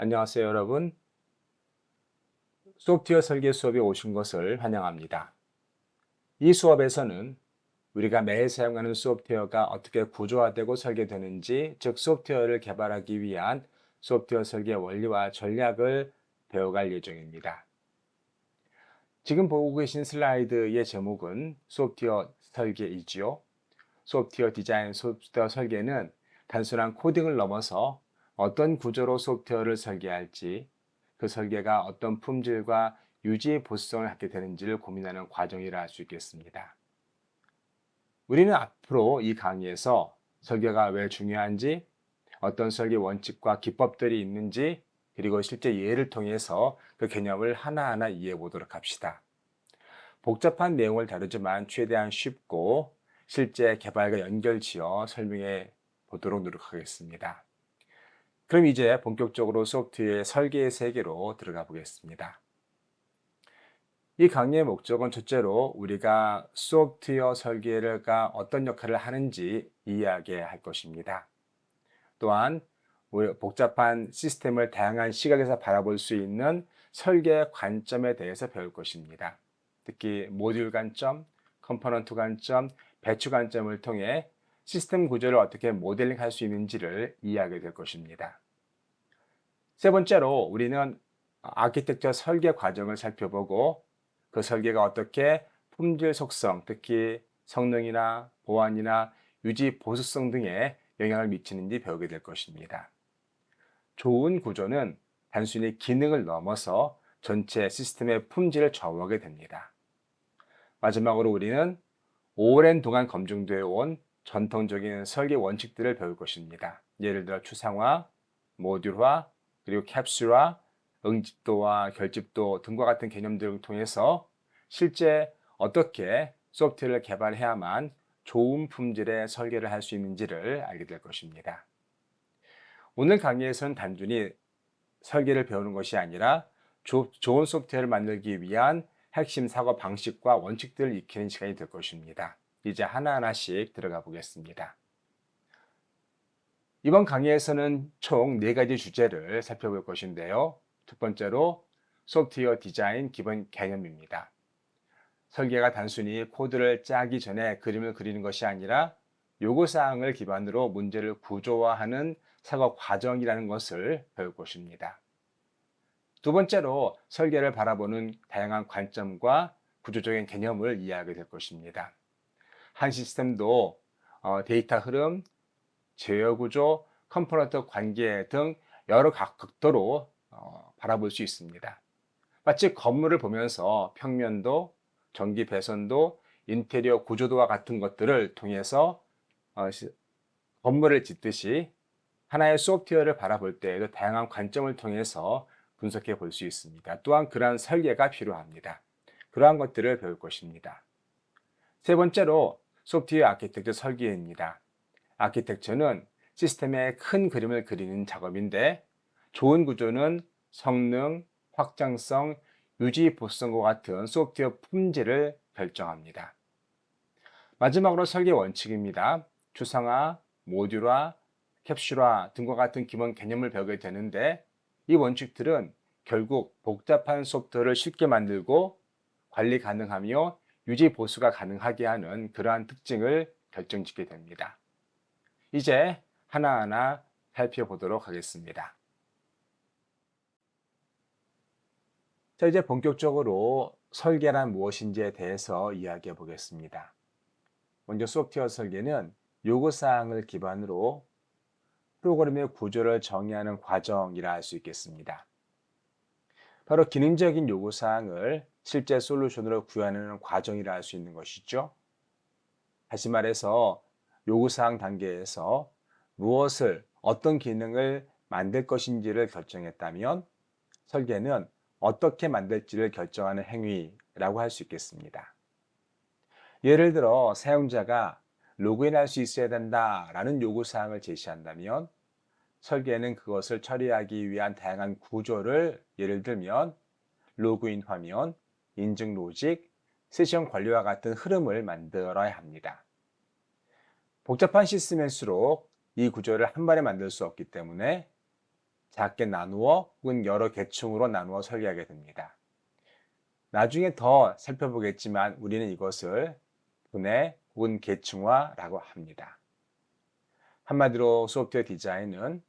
안녕하세요, 여러분. 소프트웨어 설계 수업에 오신 것을 환영합니다. 이 수업에서는 우리가 매일 사용하는 소프트웨어가 어떻게 구조화되고 설계되는지, 즉 소프트웨어를 개발하기 위한 소프트웨어 설계 원리와 전략을 배워갈 예정입니다. 지금 보고 계신 슬라이드의 제목은 소프트웨어 설계이지요. 소프트웨어 디자인, 소프트웨어 설계는 단순한 코딩을 넘어서 어떤 구조로 소프트웨어를 설계할지, 그 설계가 어떤 품질과 유지 보수성을 갖게 되는지를 고민하는 과정이라 할 수 있겠습니다. 우리는 앞으로 이 강의에서 설계가 왜 중요한지, 어떤 설계 원칙과 기법들이 있는지, 그리고 실제 예를 통해서 그 개념을 하나하나 이해해 보도록 합시다. 복잡한 내용을 다루지만 최대한 쉽고 실제 개발과 연결지어 설명해 보도록 노력하겠습니다. 그럼 이제 본격적으로 소프트웨어의 설계의 세계로 들어가 보겠습니다. 이 강의의 목적은 첫째로 우리가 소프트웨어 설계가 어떤 역할을 하는지 이야기할 것입니다. 또한 복잡한 시스템을 다양한 시각에서 바라볼 수 있는 설계 관점에 대해서 배울 것입니다. 특히 모듈 관점, 컴포넌트 관점, 배치 관점을 통해 시스템 구조를 어떻게 모델링할 수 있는지를 이해하게 될 것입니다. 세 번째로 우리는 아키텍처 설계 과정을 살펴보고 그 설계가 어떻게 품질 속성, 특히 성능이나 보안이나 유지 보수성 등에 영향을 미치는지 배우게 될 것입니다. 좋은 구조는 단순히 기능을 넘어서 전체 시스템의 품질을 좌우하게 됩니다. 마지막으로 우리는 오랜 동안 검증되어 온 전통적인 설계 원칙들을 배울 것입니다. 예를 들어 추상화, 모듈화, 그리고 캡슐화, 응집도와 결집도 등과 같은 개념들을 통해서 실제 어떻게 소프트웨어를 개발해야만 좋은 품질의 설계를 할 수 있는지를 알게 될 것입니다. 오늘 강의에서는 단순히 설계를 배우는 것이 아니라 좋은 소프트웨어를 만들기 위한 핵심 사고 방식과 원칙들을 익히는 시간이 될 것입니다. 이제 하나하나씩 들어가 보겠습니다. 이번 강의에서는 총 4가지 주제를 살펴볼 것인데요. 첫 번째로 소프트웨어 디자인 기본 개념입니다. 설계가 단순히 코드를 짜기 전에 그림을 그리는 것이 아니라 요구사항을 기반으로 문제를 구조화하는 작업 과정이라는 것을 배울 것입니다. 두 번째로 설계를 바라보는 다양한 관점과 구조적인 개념을 이해하게 될 것입니다. 한 시스템도 데이터 흐름, 제어 구조, 컴포넌트 관계 등 여러 각도로 바라볼 수 있습니다. 마치 건물을 보면서 평면도, 전기 배선도, 인테리어 구조도와 같은 것들을 통해서 건물을 짓듯이 하나의 소프트웨어를 바라볼 때에도 다양한 관점을 통해서 분석해 볼 수 있습니다. 또한 그러한 설계가 필요합니다. 그러한 것들을 배울 것입니다. 세 번째로 소프트웨어 아키텍처 설계입니다. 아키텍처는 시스템의 큰 그림을 그리는 작업인데 좋은 구조는 성능, 확장성, 유지 보수성과 같은 소프트웨어 품질을 결정합니다. 마지막으로 설계 원칙입니다. 추상화, 모듈화, 캡슐화 등과 같은 기본 개념을 배우게 되는데 이 원칙들은 결국 복잡한 소프트웨어를 쉽게 만들고 관리 가능하며 유지 보수가 가능하게 하는 그러한 특징을 결정짓게 됩니다. 이제 하나하나 살펴보도록 하겠습니다. 자, 이제 본격적으로 설계란 무엇인지에 대해서 이야기해 보겠습니다. 먼저 소프트웨어 설계는 요구사항을 기반으로 프로그램의 구조를 정의하는 과정이라 할 수 있겠습니다. 바로 기능적인 요구사항을 실제 솔루션으로 구현하는 과정이라 할 수 있는 것이죠. 다시 말해서 요구사항 단계에서 무엇을, 어떤 기능을 만들 것인지를 결정했다면 설계는 어떻게 만들지를 결정하는 행위라고 할 수 있겠습니다. 예를 들어 사용자가 로그인할 수 있어야 된다라는 요구사항을 제시한다면 설계는 그것을 처리하기 위한 다양한 구조를 예를 들면 로그인 화면, 인증 로직, 세션 관리와 같은 흐름을 만들어야 합니다. 복잡한 시스템일수록 이 구조를 한 번에 만들 수 없기 때문에 작게 나누어 혹은 여러 계층으로 나누어 설계하게 됩니다. 나중에 더 살펴보겠지만 우리는 이것을 분해 혹은 계층화라고 합니다. 한마디로 소프트웨어 디자인은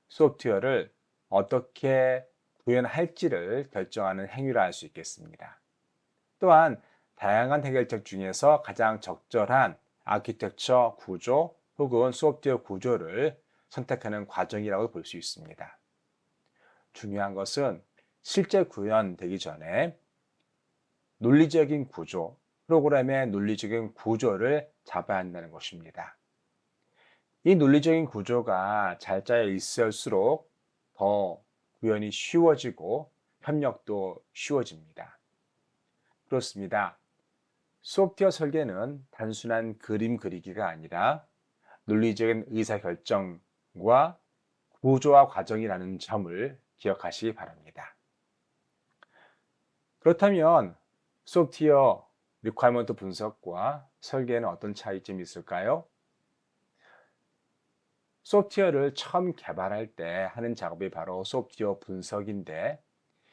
소프트웨어를 어떻게 구현할지를 결정하는 행위라 할 수 있겠습니다. 또한 다양한 해결책 중에서 가장 적절한 아키텍처 구조 혹은 소프트웨어 구조를 선택하는 과정이라고 볼 수 있습니다. 중요한 것은 실제 구현되기 전에 논리적인 구조, 프로그램의 논리적인 구조를 잡아야 한다는 것입니다. 이 논리적인 구조가 잘 짜여 있을수록 더 구현이 쉬워지고 협력도 쉬워집니다. 그렇습니다. 소프트웨어 설계는 단순한 그림 그리기가 아니라 논리적인 의사결정과 구조화 과정이라는 점을 기억하시기 바랍니다. 그렇다면 소프트웨어 리퀘어먼트 분석과 설계에는 어떤 차이점이 있을까요? 소프트웨어를 처음 개발할 때 하는 작업이 바로 소프트웨어 분석인데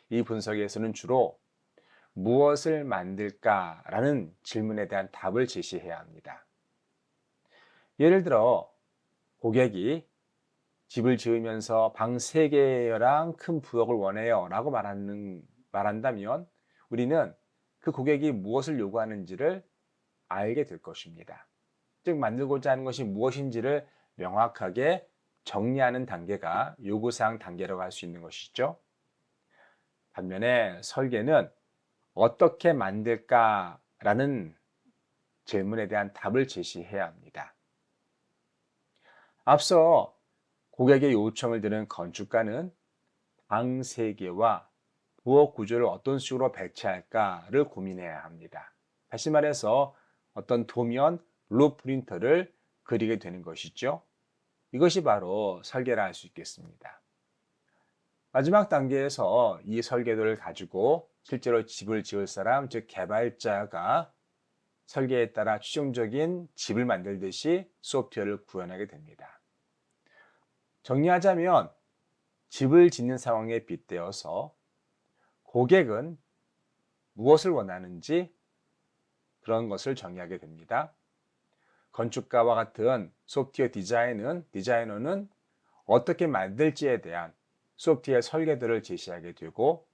이 분석에서는 주로 무엇을 만들까라는 질문에 대한 답을 제시해야 합니다. 예를 들어 고객이 집을 지으면서 방 3개랑 큰 부엌을 원해요 라고 말한다면 우리는 그 고객이 무엇을 요구하는지를 알게 될 것입니다. 즉 만들고자 하는 것이 무엇인지를 명확하게 정리하는 단계가 요구사항 단계라고 할 수 있는 것이죠. 반면에 설계는 어떻게 만들까라는 질문에 대한 답을 제시해야 합니다. 앞서 고객의 요청을 들은 건축가는 방 3개와 부엌 구조를 어떤 식으로 배치할까를 고민해야 합니다. 다시 말해서 어떤 도면, 블루프린트를 그리게 되는 것이죠. 이것이 바로 설계라 할 수 있겠습니다. 마지막 단계에서 이 설계도를 가지고 실제로 집을 지을 사람, 즉 개발자가 설계에 따라 최종적인 집을 만들듯이 소프트웨어를 구현하게 됩니다. 정리하자면 집을 짓는 상황에 빗대어서 고객은 무엇을 원하는지 그런 것을 정의하게 됩니다. 건축가와 같은 소프트웨어 디자이너는 어떻게 만들지에 대한 소프트웨어 설계도를 제시하게 되고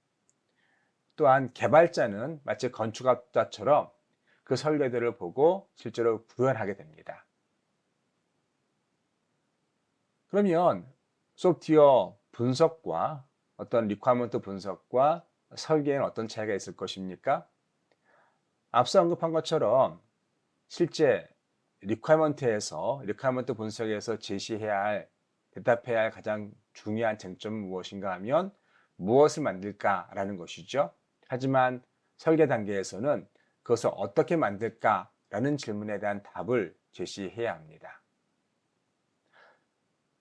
또한 개발자는 마치 건축학자처럼 그 설계도를 보고 실제로 구현하게 됩니다. 그러면 소프트웨어 분석과 어떤 리퀘어먼트 분석과 설계에는 어떤 차이가 있을 것입니까? 앞서 언급한 것처럼 실제 리퀘어먼트 분석에서 제시해야 할 대답해야 할 가장 중요한 쟁점은 무엇인가 하면 무엇을 만들까라는 것이죠. 하지만 설계 단계에서는 그것을 어떻게 만들까라는 질문에 대한 답을 제시해야 합니다.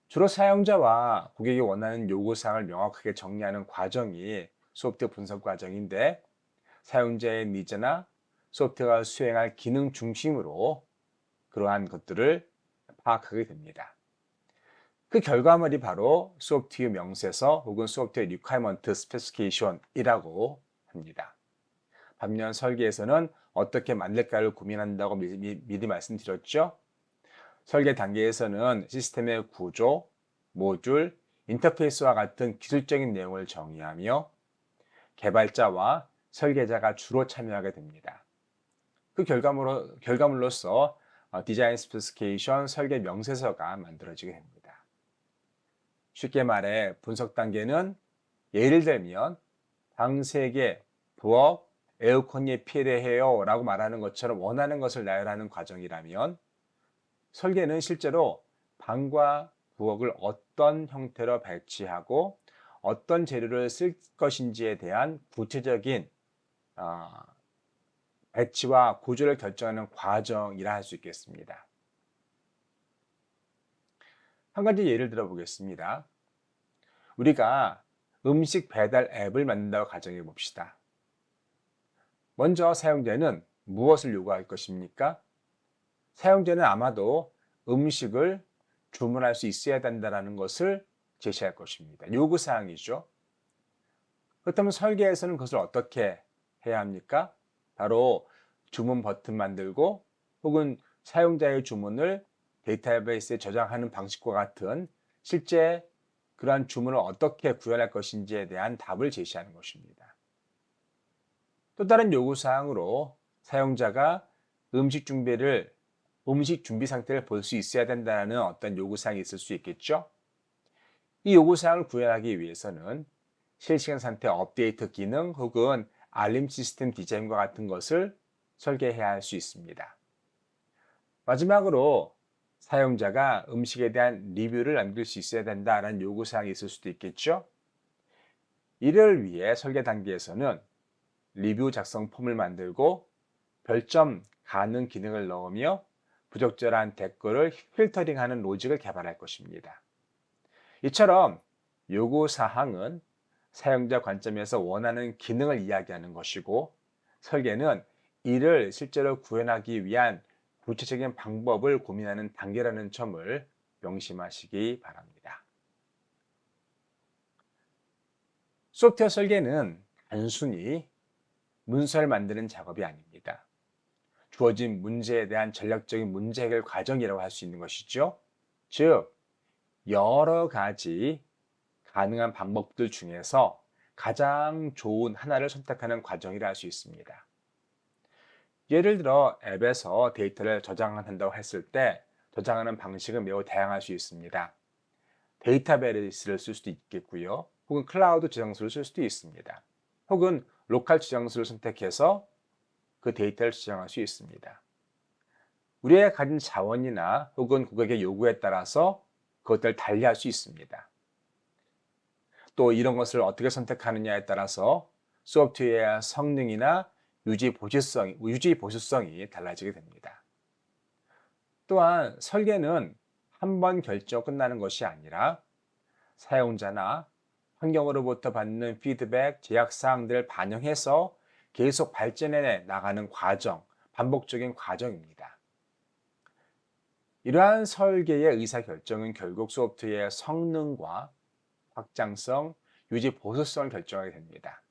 주로 사용자와 고객이 원하는 요구사항을 명확하게 정리하는 과정이 소프트웨어 분석 과정인데 사용자의 니즈나 소프트웨어가 수행할 기능 중심으로 그러한 것들을 파악하게 됩니다. 그 결과물이 바로 소프트웨어 명세서 혹은 소프트웨어 리퀘어먼트 스페시피케이션이라고 합니다. 반면 설계에서는 어떻게 만들까를 고민한다고 미리 말씀드렸죠. 설계 단계에서는 시스템의 구조, 모듈, 인터페이스와 같은 기술적인 내용을 정의하며 개발자와 설계자가 주로 참여하게 됩니다. 그 결과물로서 디자인 스페시피케이션 설계 명세서가 만들어지게 됩니다. 쉽게 말해 분석 단계는 예를 들면 방 3개, 부엌, 에어컨이 필요해요 라고 말하는 것처럼 원하는 것을 나열하는 과정이라면 설계는 실제로 방과 부엌을 어떤 형태로 배치하고 어떤 재료를 쓸 것인지에 대한 구체적인 배치와 구조를 결정하는 과정이라 할 수 있겠습니다. 한 가지 예를 들어 보겠습니다. 우리가 음식 배달 앱을 만든다고 가정해 봅시다. 먼저 사용자는 무엇을 요구할 것입니까? 사용자는 아마도 음식을 주문할 수 있어야 된다는 것을 제시할 것입니다. 요구사항이죠. 그렇다면 설계에서는 그것을 어떻게 해야 합니까? 바로 주문 버튼 만들고 혹은 사용자의 주문을 데이터베이스에 저장하는 방식과 같은 실제 그러한 주문을 어떻게 구현할 것인지에 대한 답을 제시하는 것입니다. 또 다른 요구사항으로 사용자가 음식 준비 상태를 볼 수 있어야 된다는 어떤 요구사항이 있을 수 있겠죠? 이 요구사항을 구현하기 위해서는 실시간 상태 업데이트 기능 혹은 알림 시스템 디자인과 같은 것을 설계해야 할 수 있습니다. 마지막으로 사용자가 음식에 대한 리뷰를 남길 수 있어야 된다는 요구사항이 있을 수도 있겠죠? 이를 위해 설계 단계에서는 리뷰 작성 폼을 만들고 별점 가능 기능을 넣으며 부적절한 댓글을 필터링하는 로직을 개발할 것입니다. 이처럼 요구사항은 사용자 관점에서 원하는 기능을 이야기하는 것이고 설계는 이를 실제로 구현하기 위한 구체적인 방법을 고민하는 단계라는 점을 명심하시기 바랍니다. 소프트웨어 설계는 단순히 문서를 만드는 작업이 아닙니다. 주어진 문제에 대한 전략적인 문제 해결 과정이라고 할 수 있는 것이죠. 즉, 여러 가지 가능한 방법들 중에서 가장 좋은 하나를 선택하는 과정이라 할 수 있습니다. 예를 들어 앱에서 데이터를 저장한다고 했을 때 저장하는 방식은 매우 다양할 수 있습니다. 데이터베이스를 쓸 수도 있겠고요. 혹은 클라우드 저장소를 쓸 수도 있습니다. 혹은 로컬 저장소를 선택해서 그 데이터를 저장할 수 있습니다. 우리가 가진 자원이나 혹은 고객의 요구에 따라서 그것들을 달리할 수 있습니다. 또 이런 것을 어떻게 선택하느냐에 따라서 소프트웨어의 성능이나 유지 보수성이 달라지게 됩니다. 또한 설계는 한 번 결정 끝나는 것이 아니라 사용자나 환경으로부터 받는 피드백, 제약사항들을 반영해서 계속 발전해 나가는 과정, 반복적인 과정입니다. 이러한 설계의 의사결정은 결국 소프트웨어의 성능과 확장성, 유지 보수성을 결정하게 됩니다.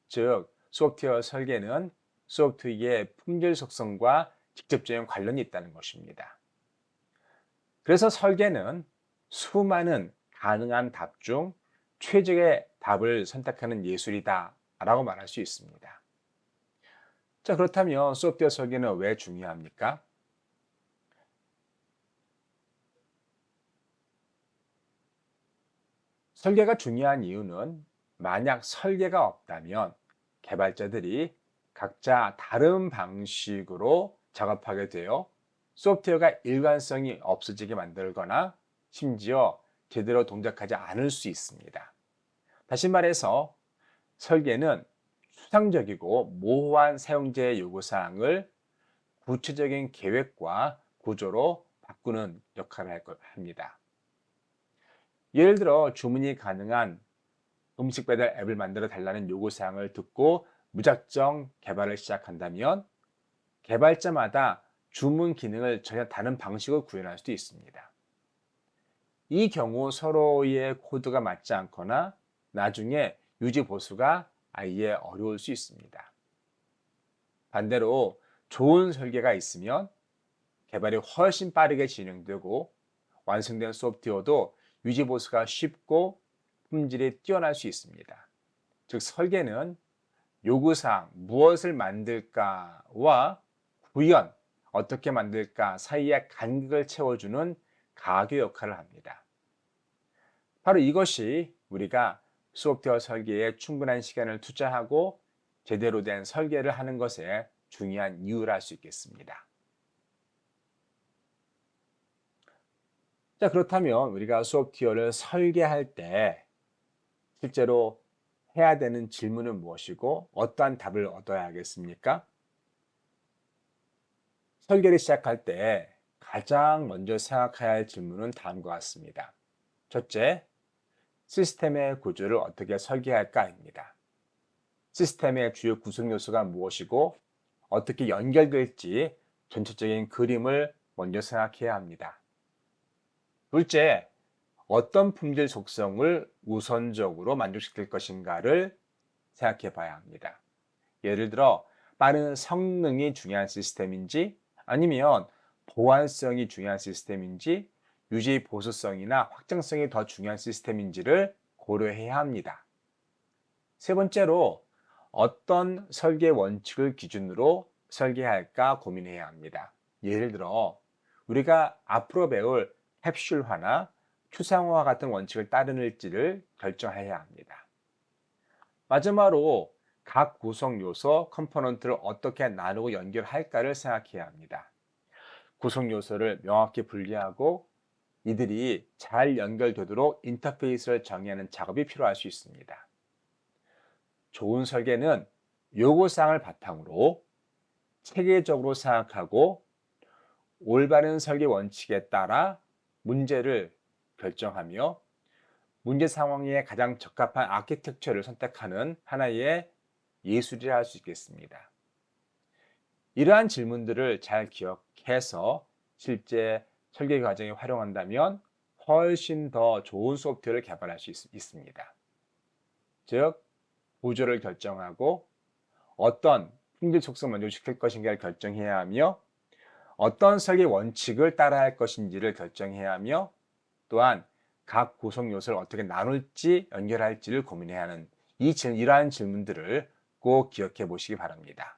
즉, 소프트웨어 설계는 소프트웨어의 품질 속성과 직접적인 관련이 있다는 것입니다. 그래서 설계는 수많은 가능한 답 중 최적의 답을 선택하는 예술이다 라고 말할 수 있습니다. 자, 그렇다면 소프트웨어 설계는 왜 중요합니까? 설계가 중요한 이유는 만약 설계가 없다면 개발자들이 각자 다른 방식으로 작업하게 되어 소프트웨어가 일관성이 없어지게 만들거나 심지어 제대로 동작하지 않을 수 있습니다. 다시 말해서 설계는 추상적이고 모호한 사용자의 요구사항을 구체적인 계획과 구조로 바꾸는 역할을 합니다. 예를 들어 주문이 가능한 음식 배달 앱을 만들어 달라는 요구사항을 듣고 무작정 개발을 시작한다면 개발자마다 주문 기능을 전혀 다른 방식으로 구현할 수도 있습니다. 이 경우 서로의 코드가 맞지 않거나 나중에 유지 보수가 아예 어려울 수 있습니다. 반대로 좋은 설계가 있으면 개발이 훨씬 빠르게 진행되고 완성된 소프트웨어도 유지 보수가 쉽고 품질이 뛰어날 수 있습니다. 즉 설계는 요구사항 무엇을 만들까와 구현 어떻게 만들까 사이의 간극을 채워주는 가교 역할을 합니다. 바로 이것이 우리가 소프트웨어 설계에 충분한 시간을 투자하고 제대로 된 설계를 하는 것에 중요한 이유라 할 수 있겠습니다. 자, 그렇다면 우리가 소프트웨어를 설계할 때 실제로 해야 되는 질문은 무엇이고 어떠한 답을 얻어야 하겠습니까? 설계를 시작할 때 가장 먼저 생각해야 할 질문은 다음과 같습니다. 첫째, 시스템의 구조를 어떻게 설계할까입니다. 시스템의 주요 구성 요소가 무엇이고 어떻게 연결될지 전체적인 그림을 먼저 생각해야 합니다. 둘째, 어떤 품질 속성을 우선적으로 만족시킬 것인가를 생각해 봐야 합니다. 예를 들어 빠른 성능이 중요한 시스템인지 아니면 보안성이 중요한 시스템인지 유지 보수성이나 확장성이 더 중요한 시스템인지를 고려해야 합니다. 세 번째로 어떤 설계 원칙을 기준으로 설계할까 고민해야 합니다. 예를 들어 우리가 앞으로 배울 캡슐화나 추상화 같은 원칙을 따르는지를 결정해야 합니다. 마지막으로 각 구성 요소, 컴포넌트를 어떻게 나누고 연결할까를 생각해야 합니다. 구성 요소를 명확히 분리하고 이들이 잘 연결되도록 인터페이스를 정의하는 작업이 필요할 수 있습니다. 좋은 설계는 요구사항을 바탕으로 체계적으로 생각하고 올바른 설계 원칙에 따라 문제를 결정하며 문제 상황에 가장 적합한 아키텍처를 선택하는 하나의 예술이라 할 수 있겠습니다. 이러한 질문들을 잘 기억해서 실제 설계 과정에 활용한다면 훨씬 더 좋은 소프트웨어를 개발할 수 있습니다. 즉, 구조를 결정하고 어떤 품질 속성을 만족시킬 것인가를 결정해야 하며 어떤 설계 원칙을 따라야 할 것인지를 결정해야 하며 또한 각 구성 요소를 어떻게 나눌지 연결할지를 고민해야 하는 이러한 질문들을 꼭 기억해 보시기 바랍니다.